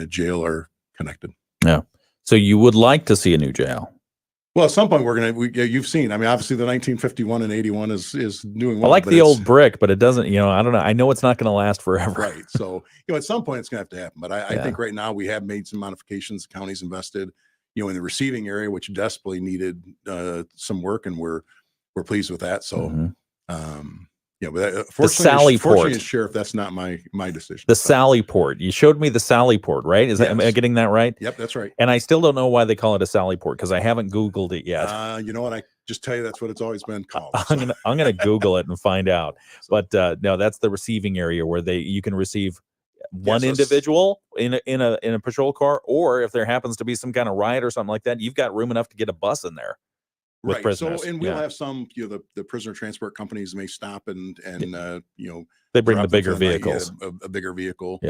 jail are connected. Yeah. So you would like to see a new jail? Well, at some point you've seen, obviously the 1951 and 81 is doing well. I like the old brick, but it doesn't, I don't know. I know it's not going to last forever. Right. So, at some point it's going to have to happen. But I think right now we have made some modifications. The county's invested, in the receiving area, which desperately needed some work, and we're pleased with that. So, but fortunately, as sheriff, that's not my decision. The Sally Port. You showed me the Sally Port, right? Am I getting that right? Yep, that's right. And I still don't know why they call it a Sally Port because I haven't Googled it yet. You know what? I just tell you that's what it's always been called. I'm gonna Google it and find out. But no, that's the receiving area where you can receive one individual in a patrol car, or if there happens to be some kind of riot or something like that, you've got room enough to get a bus in there. Right. Prisoners. So, and we'll have some, the prisoner transport companies may stop and they bring the bigger vehicles, a bigger vehicle,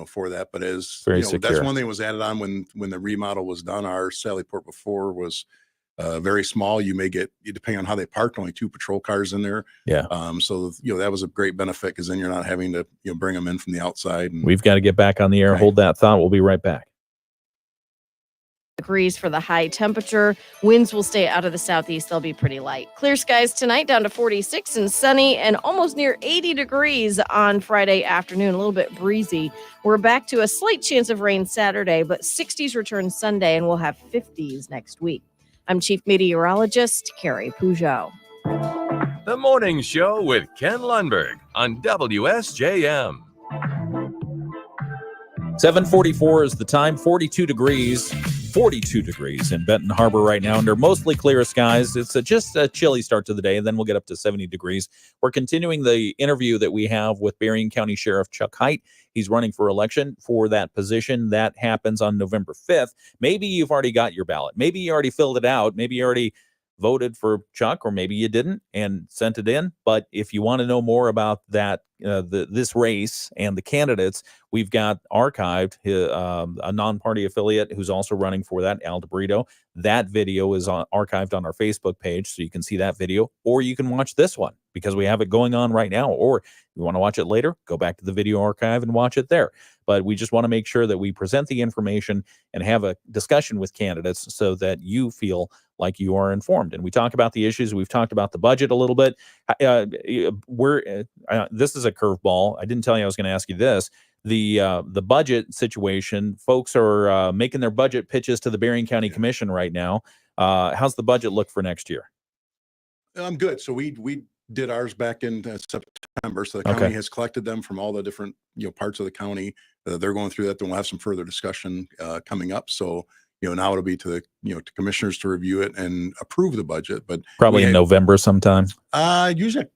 for that. But as that's one thing that was added on when the remodel was done. Our Sally Port before was very small. You may get, depending on how they parked, only 2 patrol cars in there. Yeah. So that was a great benefit because then you're not having to bring them in from the outside. And, we've got to get back on the air. Right. Hold that thought. We'll be right back. Degrees for the high temperature. Winds will stay out of the southeast. They'll be pretty light. Clear skies tonight, down to 46 and sunny, and almost near 80 degrees on Friday afternoon. A little bit breezy. We're back to a slight chance of rain Saturday, but 60s return Sunday, and we'll have 50s next week. I'm Chief Meteorologist Carrie Peugeot. The Morning Show with Ken Lundberg on WSJM. 7:44 is the time. 42 degrees in Benton Harbor right now under mostly clear skies. It's just a chilly start to the day, and then we'll get up to 70 degrees. We're continuing the interview that we have with Berrien County Sheriff Chuck Heit. He's running for election for that position. That happens on November 5th. Maybe you've already got your ballot. Maybe you already filled it out. Maybe you already voted for Chuck, or maybe you didn't and sent it in. But if you want to know more about that, this race and the candidates, we've got archived a non-party affiliate who's also running for that, Al DeBrito. That video is archived on our Facebook page, so you can see that video, or you can watch this one because we have it going on right now. Or if you want to watch it later, go back to the video archive and watch it there. But we just want to make sure that we present the information and have a discussion with candidates so that you feel like you are informed. And we talk about the issues. We've talked about the budget a little bit. This is a curveball. I didn't tell you I was going to ask you this. The budget situation, folks are making their budget pitches to the Berrien County Commission right now. How's the budget look for next year? Good. So we did ours back in September. So the county has collected them from all the different parts of the county. They're going through that. Then we'll have some further discussion coming up. So now it'll be to the to commissioners to review it and approve the budget. But probably in November sometime. Usually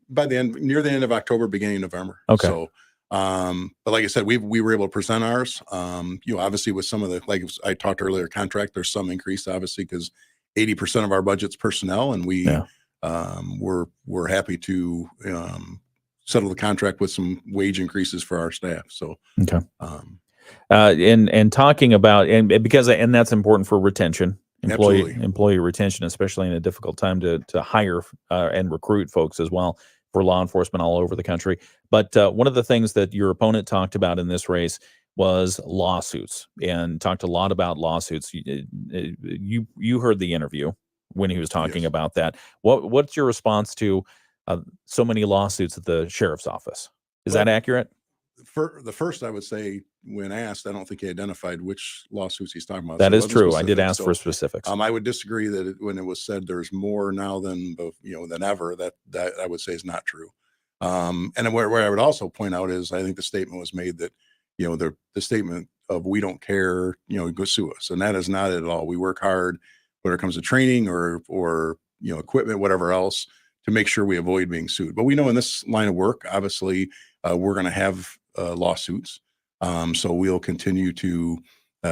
by near the end of October, beginning of November. Okay. So but like I said, we were able to present ours. Obviously with some of the, like I talked earlier, contract, there's some increase obviously because 80% of our budget's personnel, and we're happy to settle the contract with some wage increases for our staff. So and talking about and that's important for retention, employee retention, especially in a difficult time to hire and recruit folks as well for law enforcement all over the country. But one of the things that your opponent talked about in this race was lawsuits, and talked a lot about lawsuits. You heard the interview when he was talking about that. What's your response to so many lawsuits at the sheriff's office? Is that accurate? For the first, I would say when asked, I don't think he identified which lawsuits he's talking about. That is true. I did ask for specifics. I would disagree that when it was said there's more now than ever, that I would say is not true. And where I would also point out is I think the statement was made that the statement of "we don't care," go sue us, and that is not it at all. We work hard, whether it comes to training or equipment, whatever else, to make sure we avoid being sued. But we know in this line of work, obviously, we're going to have lawsuits. So we'll continue to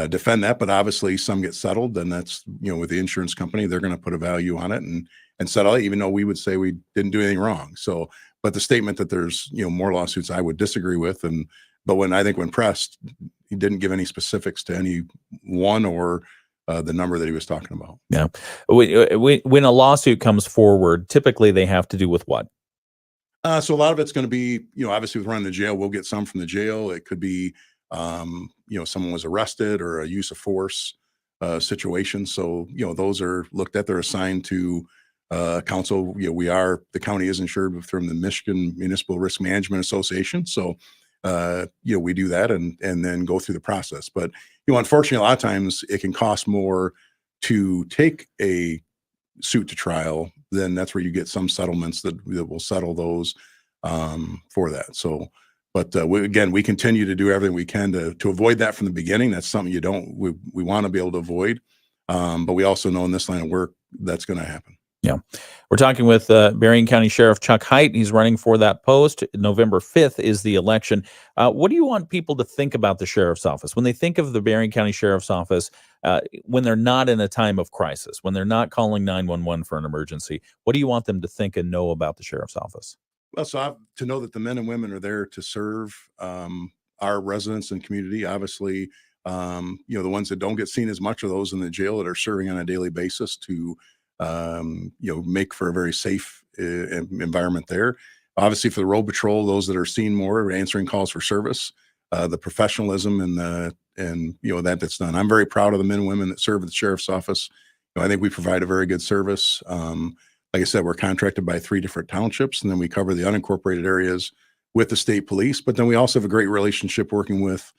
defend that. But obviously, some get settled, and that's, with the insurance company, they're going to put a value on it and settle it, even though we would say we didn't do anything wrong. So, but the statement that there's more lawsuits, I would disagree with. But when pressed, he didn't give any specifics to any one or the number that he was talking about. Yeah. When a lawsuit comes forward, typically they have to do with what? So a lot of it's going to be, obviously with running the jail, we'll get some from the jail. It could be, someone was arrested or a use of force situation. So, those are looked at. They're assigned to counsel. The county is insured from the Michigan Municipal Risk Management Association. So, we do that and then go through the process. But, unfortunately, a lot of times it can cost more to take a suit to trial. Then that's where you get some settlements that will settle those for that. So, but we continue to do everything we can to avoid that from the beginning. That's something we want to be able to avoid. But we also know in this line of work, that's going to happen. Yeah. We're talking with Berrien County Sheriff Chuck Heit. He's running for that post. November 5th is the election. What do you want people to think about the sheriff's office? When they think of the Berrien County Sheriff's Office, when they're not in a time of crisis, when they're not calling 911 for an emergency, what do you want them to think and know about the sheriff's office? Well, to know that the men and women are there to serve our residents and community. Obviously, the ones that don't get seen as much are those in the jail that are serving on a daily basis to make for a very safe environment there. Obviously, for the road patrol, those that are seen more, answering calls for service, the professionalism and that's done. I'm very proud of the men and women that serve at the sheriff's office. I think we provide a very good service. Like I said, we're contracted by 3 different townships, and then we cover the unincorporated areas with the state police. But then we also have a great relationship working with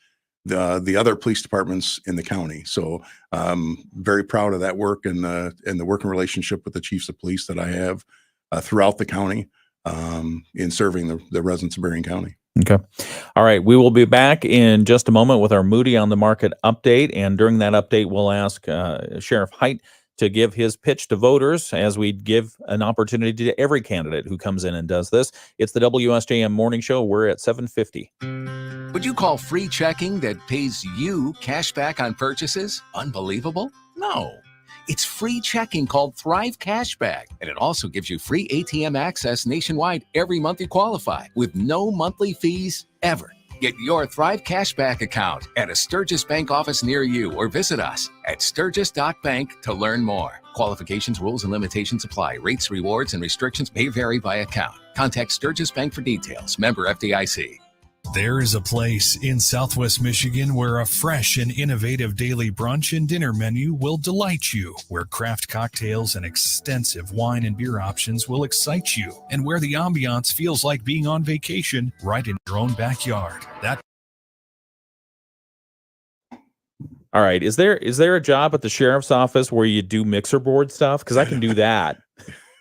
the other police departments in the county. So very proud of that work and the working relationship with the chiefs of police that I have throughout the county in serving the residents of Berrien County. Okay. All right. We will be back in just a moment with our Moody on the Market update. And during that update, we'll ask Sheriff Heit to give his pitch to voters, as we give an opportunity to every candidate who comes in and does this. It's the WSJM Morning Show. We're at 7:50. Would you call free checking that pays you cash back on purchases unbelievable? No. It's free checking called Thrive Cashback, and it also gives you free ATM access nationwide every month you qualify, with no monthly fees ever. Get your Thrive Cashback account at a Sturgis Bank office near you, or visit us at sturgis.bank to learn more. Qualifications, rules, and limitations apply. Rates, rewards, and restrictions may vary by account. Contact Sturgis Bank for details. Member FDIC. There is a place in Southwest Michigan where a fresh and innovative daily brunch and dinner menu will delight you, where craft cocktails and extensive wine and beer options will excite you, and where the ambiance feels like being on vacation right in your own backyard. All right. Is there a job at the sheriff's office where you do mixer board stuff? Because I can do that.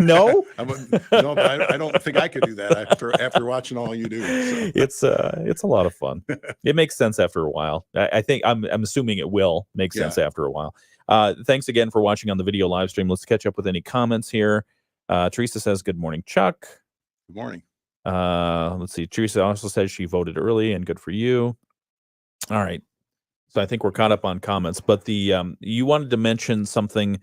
No, no, but I don't think I could do that after watching all you do. So. It's a lot of fun. It makes sense after a while. I think I'm assuming it will make sense after a while. Thanks again for watching on the video live stream. Let's catch up with any comments here. Teresa says, "Good morning, Chuck." Good morning. Let's see. Teresa also says she voted early, and good for you. All right. So I think we're caught up on comments, but you wanted to mention something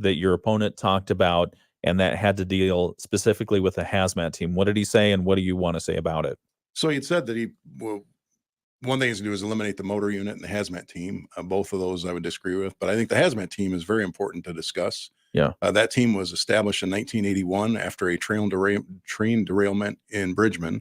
that your opponent talked about, and that had to deal specifically with the hazmat team. What did he say, and what do you want to say about it? So he said that one thing he's to do is eliminate the motor unit and the hazmat team. Both of those I would disagree with, but I think the hazmat team is very important to discuss. Yeah. That team was established in 1981 after a train derailment in Bridgman,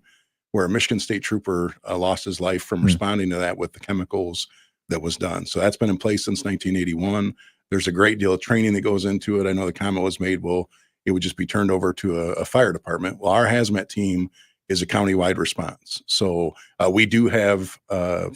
where a Michigan State trooper lost his life from responding to that with the chemicals that was done. So that's been in place since 1981. There's a great deal of training that goes into it. I know the comment was made, well, it would just be turned over to a fire department. Well, our hazmat team is a countywide response. So we do have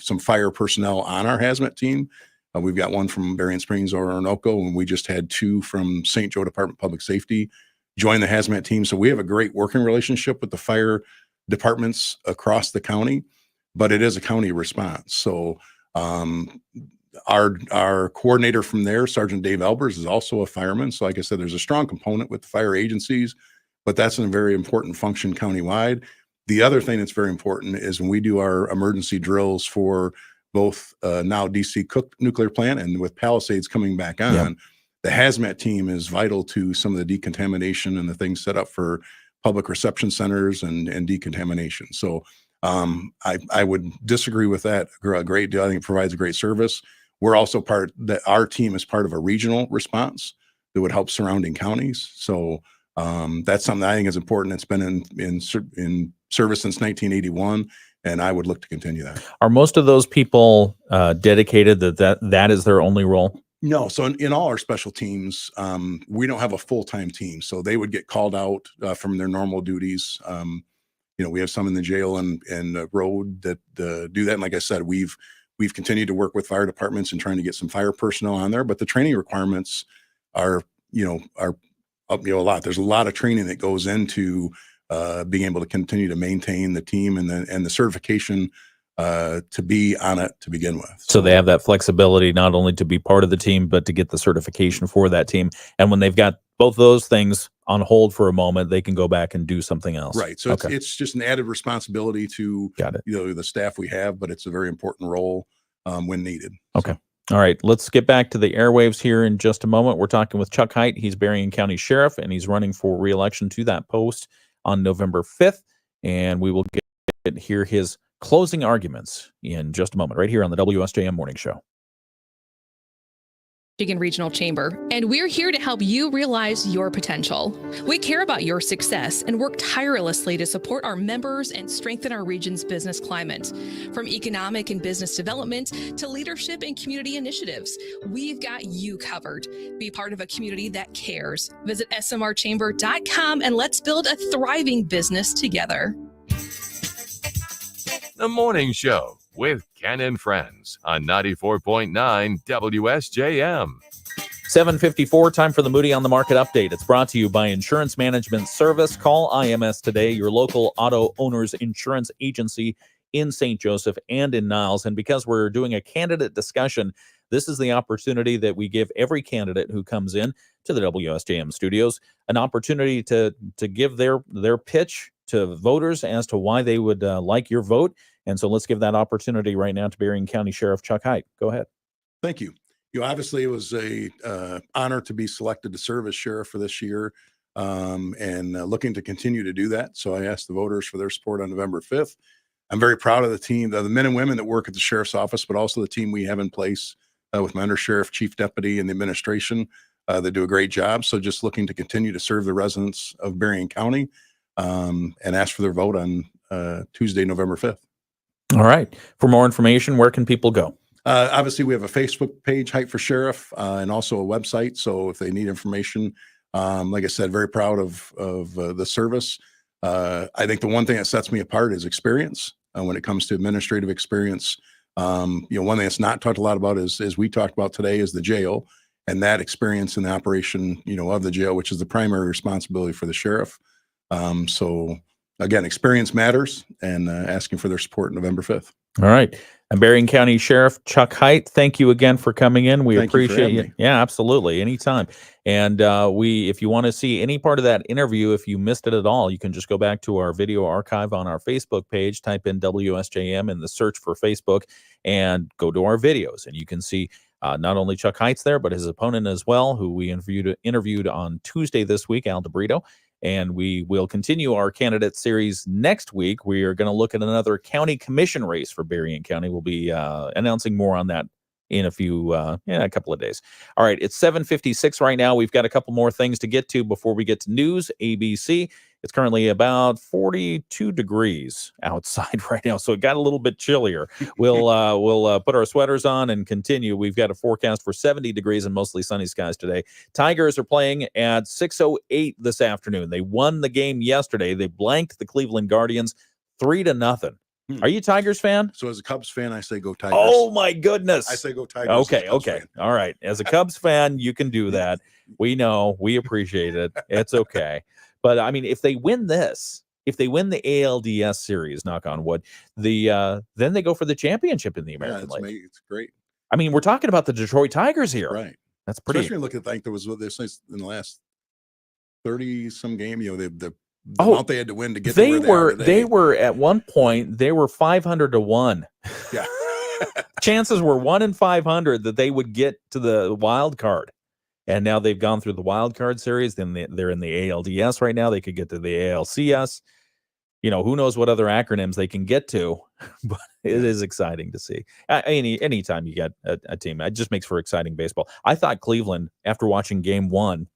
some fire personnel on our hazmat team. We've got one from Berrien Springs or Orinoco, and we just had 2 from St. Joe Department of Public Safety join the hazmat team. So we have a great working relationship with the fire departments across the county, but it is a county response. So our coordinator from there, Sergeant Dave Albers, is also a fireman. So like I said, there's a strong component with the fire agencies. but that's a very important function countywide. The other thing that's very important is when we do our emergency drills for both now DC Cook nuclear plant and with Palisades coming back on, the hazmat team is vital to some of the decontamination and the things set up for public reception centers and decontamination. So I would disagree with that a great deal. I think it provides a great service. We're also our team is part of a regional response that would help surrounding counties. So that's something I think is important. It's been in service since 1981, and I would look to continue that. Are most of those people dedicated that is their only role? No. So in all our special teams, we don't have a full-time team. So they would get called out from their normal duties. We have some in the jail and road that do that. And like I said, we've continued to work with fire departments and trying to get some fire personnel on there, but the training requirements are a lot. There's a lot of training that goes into being able to continue to maintain the team and the certification to be on it to begin with. So they have that flexibility not only to be part of the team, but to get the certification for that team. And when they've got both those things on hold for a moment, they can go back and do something else. Right. So it's just an added responsibility to the staff we have, but it's a very important role when needed. Okay. All right. Let's get back to the airwaves here in just a moment. We're talking with Chuck Heit. He's Berrien County Sheriff, and he's running for re-election to that post on November 5th. And we will hear his closing arguments in just a moment, right here on the WSJM Morning Show. Michigan Regional Chamber, and we're here to help you realize your potential. We care about your success and work tirelessly to support our members and strengthen our region's business climate. From economic and business development to leadership and community initiatives, we've got you covered. Be part of a community that cares. Visit smrchamber.com and let's build a thriving business together. The Morning Show with Ken and Friends on 94.9 WSJM. 7:54, time for the Moody on the Market update. It's brought to you by Insurance Management Service. Call IMS today, your local auto owners insurance agency in St. Joseph and in Niles. And because we're doing a candidate discussion, this is the opportunity that we give every candidate who comes in to the WSJM studios an opportunity to give their pitch to voters as to why they would like your vote. And so let's give that opportunity right now to Berrien County Sheriff Chuck Heit. Go ahead. Thank you. Obviously, it was a honor to be selected to serve as sheriff for this year, and looking to continue to do that. So I asked the voters for their support on November 5th. I'm very proud of the team, the men and women that work at the sheriff's office, but also the team we have in place with my undersheriff, chief deputy, and the administration. They do a great job. So just looking to continue to serve the residents of Berrien County, and ask for their vote on Tuesday, November 5th. All right. For more information, where can people go? Obviously, we have a Facebook page, Heit for Sheriff, and also a website. So if they need information, like I said, very proud of the service. I think the one thing that sets me apart is experience when it comes to administrative experience. One thing that's not talked a lot about is we talked about today is the jail and that experience in the operation, of the jail, which is the primary responsibility for the sheriff. So again, experience matters, and asking for their support November 5th. All right. And Berrien County Sheriff Chuck Heit, thank you again for coming in. We appreciate you. Yeah, absolutely. Anytime. And if you want to see any part of that interview, if you missed it at all, you can just go back to our video archive on our Facebook page, type in WSJM in the search for Facebook, and go to our videos. And you can see not only Chuck Heit's there, but his opponent as well, who we interviewed on Tuesday this week, Al DeBrito. And we will continue our candidate series next week. We are going to look at another county commission race for Berrien County. We'll be announcing more on that in a couple of days. All right, it's 7:56 right now. We've got a couple more things to get to before we get to news. ABC. It's currently about 42 degrees outside right now, so it got a little bit chillier. We'll put our sweaters on and continue. We've got a forecast for 70 degrees and mostly sunny skies today. Tigers are playing at 6:08 this afternoon. They won the game yesterday. They blanked the Cleveland Guardians 3-0. Are you a Tigers fan? So as a Cubs fan, I say go Tigers. Oh my goodness. I say go Tigers. Okay. All right. As a Cubs fan, you can do that. We know. We appreciate it. It's okay. But I mean, if they win this, if they win the ALDS series, knock on wood, then they go for the championship in the American League. It's great. I mean, we're talking about the Detroit Tigers here. Right. That's pretty. Especially look at there was this in the last 30 some game. You know, the amount they had to win to get to they where they were at one point, they were 500 to 1. Yeah. Chances were 1 in 500 that they would get to the wild card. And now they've gone through the wild card series. Then they're in the ALDS right now. They could get to the ALCS. You know, who knows what other acronyms they can get to, but it is exciting to see. Anytime you get a team, it just makes for exciting baseball. I thought Cleveland, after watching game 1,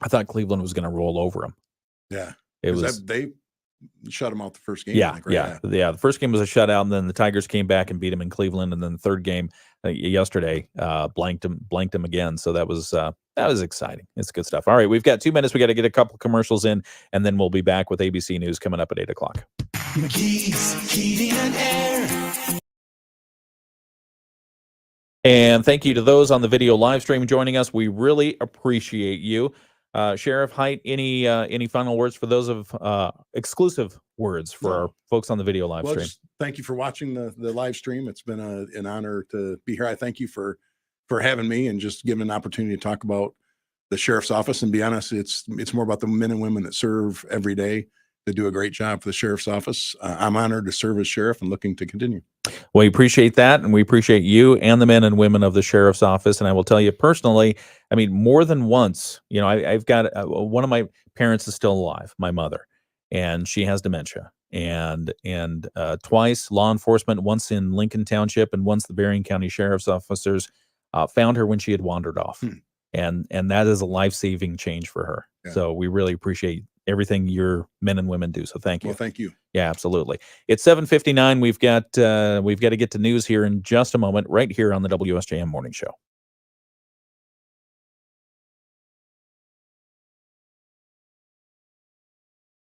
I thought Cleveland was going to roll over them. Yeah. It was they shut them out the first game. Yeah, I think, right? yeah. The first game was a shutout, and then the Tigers came back and beat them in Cleveland, and then the third game yesterday blanked them again. So that was exciting. It's good stuff. All right, we've got 2 minutes. We got to get a couple commercials in, and then we'll be back with ABC News coming up at 8:00. McGee's Heating and Air. And thank you to those on the video live stream joining us. We really appreciate you. Sheriff Heit, any final words for those of exclusive words for our folks on the video live stream? Just thank you for watching the live stream. It's been an honor to be here. I thank you for having me and just giving an opportunity to talk about the sheriff's office. And be honest, it's more about the men and women that serve every day, that do a great job for the sheriff's office. I'm honored to serve as sheriff and looking to continue. Well, we appreciate that, and we appreciate you and the men and women of the sheriff's office. And I will tell you personally, I mean, more than once, you know, I've got one of my parents is still alive, my mother, and she has dementia. And twice law enforcement, once in Lincoln Township and once the Berrien County Sheriff's officers found her when she had wandered off. And that is a life-saving change for her. Yeah. So we really appreciate everything your men and women do. So thank you. Well, thank you. Yeah, absolutely. It's 7:59. We've got to get to news here in just a moment, right here on the WSJM Morning Show.